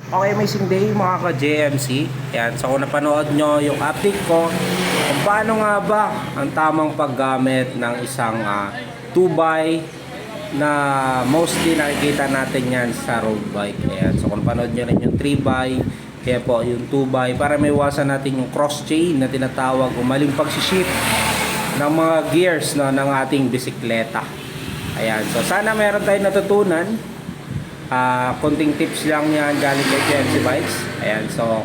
Okay, amazing day mga ka-JMC. Yan, so kung napanood nyo yung update ko kung paano nga ba ang tamang paggamit ng isang 2x na mostly nakikita natin yan sa road bike. Ayan, so kung napanood nyo rin yung 3x, kaya po yung 2x para may iwasan natin yung cross chain na tinatawag o maling pagsishift ng mga gears no, ng ating bisikleta. Ayan, so sana meron tayong natutunan. Konting tips lang yan galing kay JMC Bikes. Ayan, so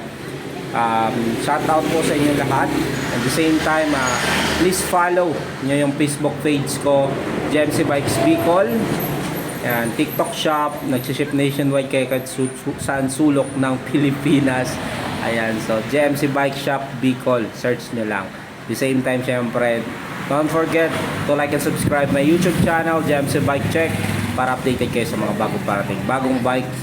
shout out po sa inyo lahat. At the same time, please follow nyo yung Facebook page ko, JMC Bikes Bicol. Ayan, TikTok shop, nagsiship nationwide kay saan sulok ng Pilipinas. Ayan, so JMC Bike Shop Bicol, search nyo lang. At the same time, syempre, don't forget to like and subscribe my YouTube channel, JMC Bike Check, para updated kayo sa mga bagong bikes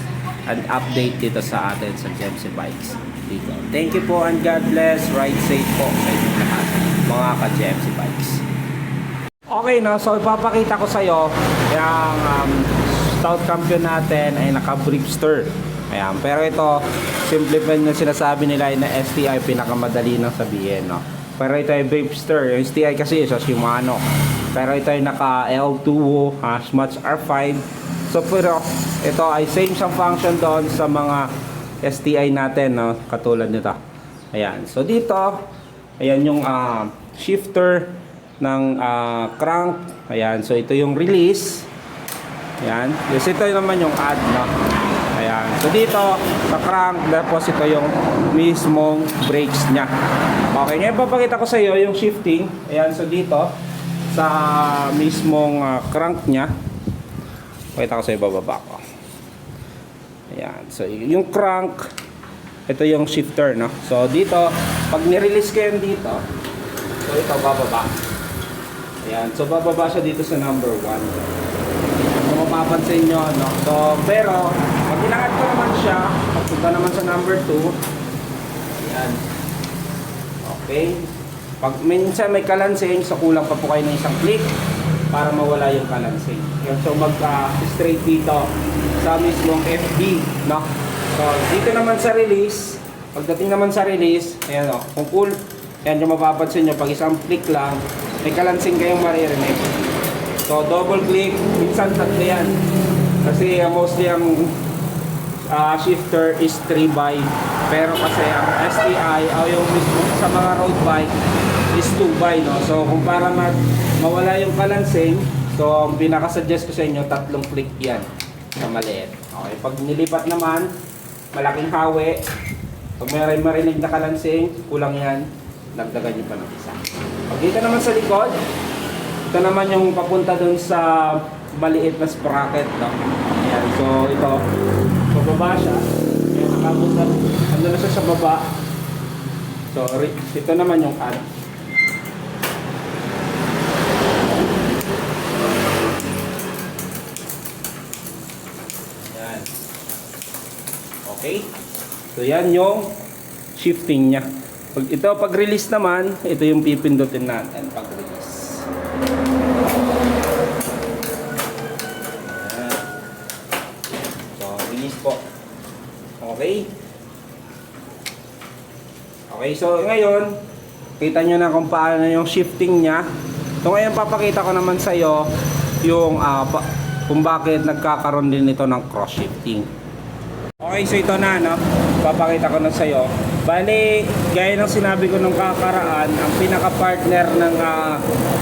and update dito sa atin sa JMC Bikes dito. Thank you po and God bless. Ride safe po sa inyo lahat mga ka-JMC Bikes. Okay no, so ipapakita ko sa iyo yung stout champion natin ay naka-Bripster. Ayan, pero ito simplify na sinasabi nila na STI pinakamadali nang sabihin no. Pero ito ay Bripster, yung STI kasi sa Shimano. Pero ito ay naka L2 Smuts R5. So pero ito ay same siyang function doon sa mga STI natin no, katulad nito. Ayan. So dito, ayan yung shifter ng crank. Ayan. So ito yung release. Ayan. Yes, ito naman yung add no. Ayan. So dito sa crank, tapos ito yung mismong brakes niya. Okay, ngayon papakita ko sa iyo yung shifting. Ayan, so dito sa mismong crank niya. Pakita ko sa iyo, bababa ko. Ayan, so yung crank, ito yung shifter, no? So dito, pag nirelease ko yun dito, so ito bababa. Ayan, so bababa siya dito sa number 1. Kung mapapansin nyo, no? So, pero, pag inangat ko naman siya, pagpunta naman sa number 2, ayan. Okay. Pag minsan may kalansing, so kulang pa po kayo ng isang click para mawala yung kalansing. So mag-straight dito sa mismong FB, no? So dito naman sa release, pagdating naman sa release, ayan o, kung cool, ayan yung mapapansin nyo, pag isang click lang, may kalansing kayong maririnig. So double click, minsan tatlo yan. Kasi mostly ang shifter is 3x, pero kasi ang STI o yung mismo sa mga road bike is 2x, no? So kung para mawala yung kalansing, so ang pinaka-suggest ko sa inyo, 3 click yan sa maliit. Okay, pag nilipat naman, malaking hawi, pag may marinig na kalansing, kulang yan, dagdagan nyo pa ng isa. Pag dito naman sa likod, ito naman yung papunta dun sa maliit na sprocket, no? Ayan, so ito, bababa siya. Ayan, nakapunta, ando na siya sa baba. So, ito naman yung add. Ayan. Okay. So, yan yung shifting niya. Pag release naman, ito yung pipindutin natin pag release. Po. Okay. Okay, so ngayon, kita nyo na kung paano yung shifting niya. So ngayon papakita ko naman sa iyo yung kung bakit nagkakaroon din ito ng cross shifting. Okay, so ito na, no? Papakita ko na sa iyo. Bali, gaya ng sinabi ko nung kakaraan, ang pinaka-partner ng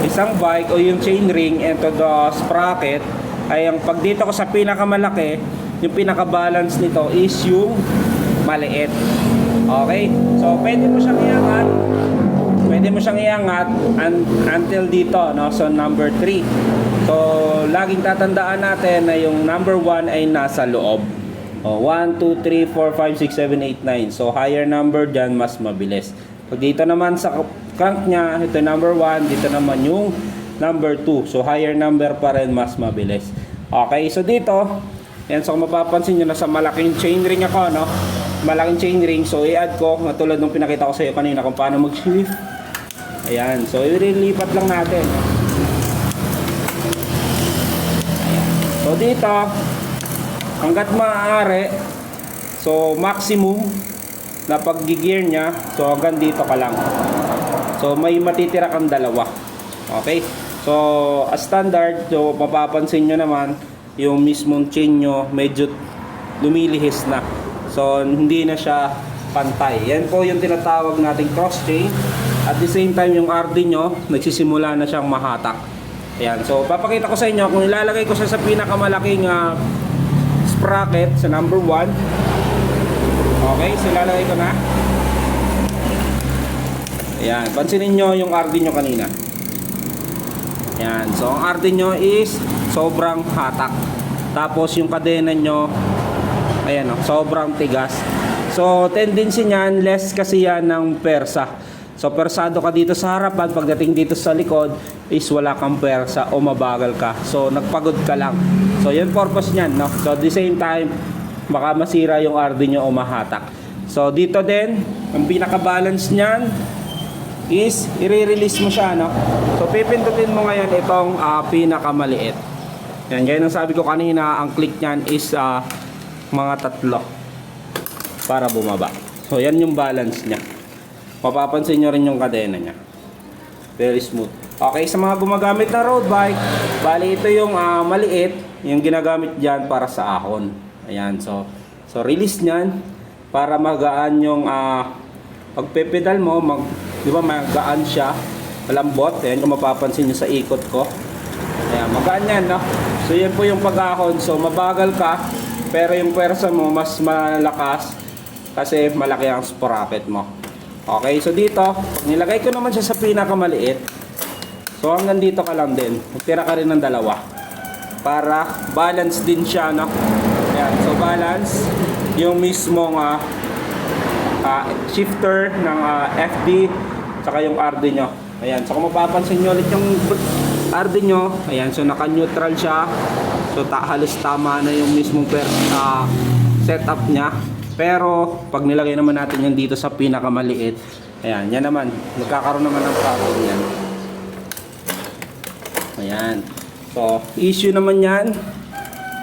isang bike o yung chainring and to the sprocket ay ang pag dito ko sa pinakamalaki, yung pinaka-balance nito is yung maliit. Okay? So, pwede mo siyang iangat. Pwede mo siyang iangat until dito, no? So, number 3. So, laging tatandaan natin na yung number 1 ay nasa loob. 1, 2, 3, 4, 5, 6, 7, 8, 9. So, higher number dyan, mas mabilis. Pag dito naman sa crank niya, ito number 1. Dito naman yung number 2. So, higher number pa rin, mas mabilis. Okay? So, dito, yan, so kung mapapansin nyo, nasa malaking chainring ako, no? Malaking chainring, so i-add ko, matulad nung pinakita ko sa iyo kanina kung paano mag-shift. Ayan, so ililipat lang natin. Ayan. So dito, hanggat maaari, So maximum na pag-gear niya, so hanggang dito ka lang. So may matitira kang dalawa. Okay? So as standard, so mapapansin nyo naman yung mismong chain nyo medyo lumilihis na. So hindi na siya pantay. Yan po yung tinatawag nating cross chain. At the same time yung RD nyo nagsisimula na siyang mahatak. Ayan. So papakita ko sa inyo kung ilalagay ko siya sa pinakamalaking sprocket sa number 1. Okay, so ilalagay ko na. Ayan, pansinin nyo yung RD nyo kanina. Ayan, so ang RD nyo is sobrang hatak. Tapos yung kadena nyo, ayan o, sobrang tigas. So tendency nyan, less kasi yan ng persa. So persado ka dito sa harapan, pagdating dito sa likod is wala kang persa o mabagal ka. So nagpagod ka lang. So yun purpose nyan, no? So at the same time, baka masira yung RD nyo o mahatak. So dito din, ang pinaka-balance nyan is i-release mo siya, no? So pipindutin mo ngayon itong pinakamaliit. Yan, gaya ng sabi ko kanina, ang click nyan is mga 3 para bumaba. So yan yung balance nya. Mapapansin nyo rin yung kadena nya. Very smooth. Okay, sa mga gumagamit na road bike, bali ito yung maliit, yung ginagamit dyan para sa ahon. Ayan, so release nyan para magaan yung pagpepedal mo, di ba magaan siya, malambot. Ayan kung mapapansin nyo sa ikot ko. Ayan, magaan yan, no? So yan po yung pag-ahon. So mabagal ka, pero yung pwersa mo mas malakas kasi malaki ang sprocket mo. Okay, so dito, nilagay ko naman siya sa pinakamaliit. So hanggang dito ka lang din. Magtira ka rin ng dalawa para balance din siya, no? Ayan, so balance yung mismong shifter ng FD saka yung RD nyo. Ayan, so kung mapapansin nyo ulit yung RD nyo, ayan, so naka-neutral siya. So halos tama na yung mismong setup nya. Pero pag nilagay naman natin yan dito sa pinakamaliit, ayan, yan naman, magkakaroon naman ng problem yan. Ayan. So, issue naman yan.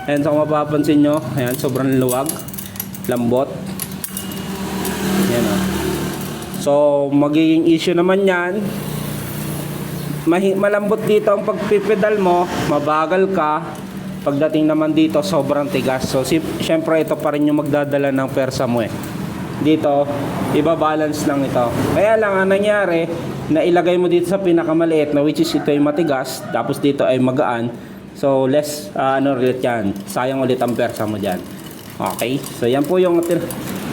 Ayan, so kung mapapansin nyo, ayan, sobrang luwag, lambot. Ayan, o. So, magiging issue naman yan. Malambot dito ang pagpipedal mo, mabagal ka. Pagdating naman dito, sobrang tigas. So, syempre ito pa rin yung magdadala ng persa mo eh. Dito, iba-balance lang ito. Kaya lang, ang nangyari, na ilagay mo dito sa pinakamaliit, na which is ito ay matigas, tapos dito ay magaan. So, less, ulit yan. Sayang ulit ang persa mo dyan. Okay? So, yan po yung,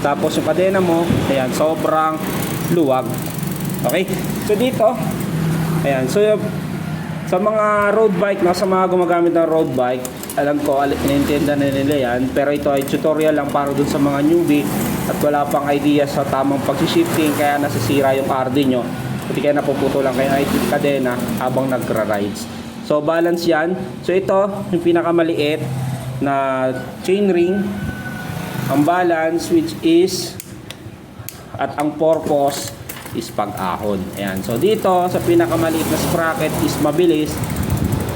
tapos yung kadena mo, ayan, sobrang luwag. Okay? So, dito, ayan, so, sa mga road bike, no, sa mga gumagamit ng road bike, alam ko, inintindihan na nila yan, pero ito ay tutorial lang para dun sa mga newbie at wala pang idea sa tamang pag-shifting, kaya nasisira yung RD nyo, pati kaya napuputo lang kayo ay kadena habang nagra-rides. So balance yan. So ito yung pinakamaliit na chain ring, ang balance which is at ang purpose is pag-ahon. Ayan. So dito sa pinakamaliit na sprocket is mabilis.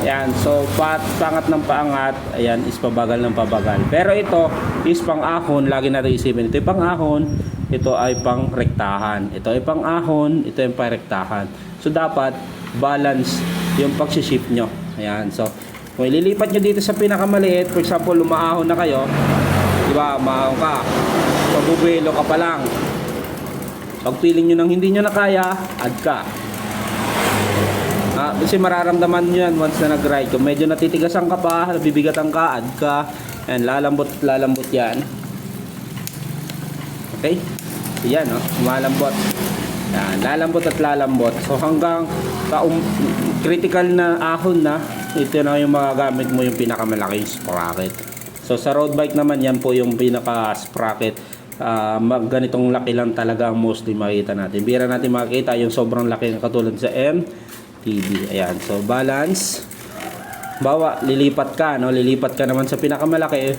Ayan. So pangat ng paangat, ayan, is pabagal ng pabagal. Pero ito is pang-ahon, lagi natin isipin. Ito ay pang-ahon, ito ay pang-rektahan. Ito ay pang-ahon, ito ay pang-rektahan. So dapat balance yung pag-shift nyo. Ayan. So kung ililipat nyo dito sa pinakamaliit, for example, lumaahon na kayo, di ba, maahon ka, pagbubuelo ka pa lang. Pag feeling nyo nang hindi nyo na kaya, add ka. Kasi mararamdaman nyo yan once na nag-ride. Kung medyo natitigasan ka pa, nabibigatan ka, add ka. Ayan, lalambot yan. Okay? So yan, no? Malambot. Yan, lalambot at lalambot. So hanggang critical na ahon na, ito na yung magagamit mo yung pinakamalaking sprocket. So sa road bike naman, yan po yung pinaka-sprocket. Ganitong laki lang talaga ang mostly makita natin. Bira natin makikita yung sobrang laki katulad sa MTB. Ayan, so balance. Bawa, lilipat ka, no? Lilipat ka naman sa pinakamalaki.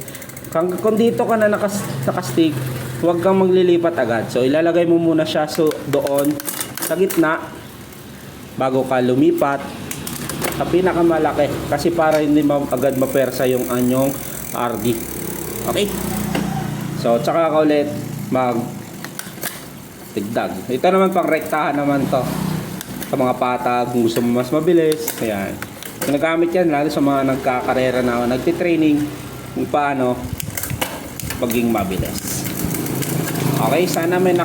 Kung dito ka na nakastick, huwag kang maglilipat agad. So ilalagay mo muna siya doon sa gitna bago ka lumipat sa pinakamalaki, kasi para hindi agad mapersa yung anyong RD. Okay? So, tsaka ka ulit mag tigdag. Ito naman pang rektahan naman to. Sa mga patag, kung gusto mo mas mabilis. Ayan. Ginagamit yan lalo sa mga nagkakarera na nagtitraining kung paano maging mabilis. Okay, sana may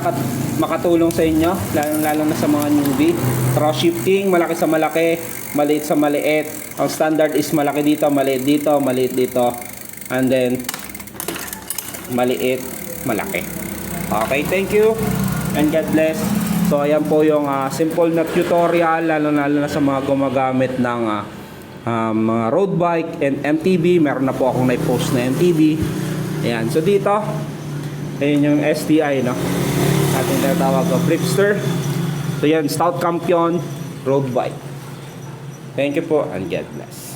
makatulong sa inyo, lalo na sa mga newbie. Cross shifting, malaki sa malaki, maliit sa maliit. Ang standard is malaki dito, maliit dito, maliit dito. And then, maliit, malaki. Okay, thank you. And God bless. So, ayan po yung simple na tutorial, lalo na sa mga gumagamit ng mga road bike and MTB. Meron na po akong na-post na MTB. Ayan, so dito, ayan yung STI, no? Ating tinatawag ko, Flipster. So, yan, Stout Champion road bike. Thank you po and God bless.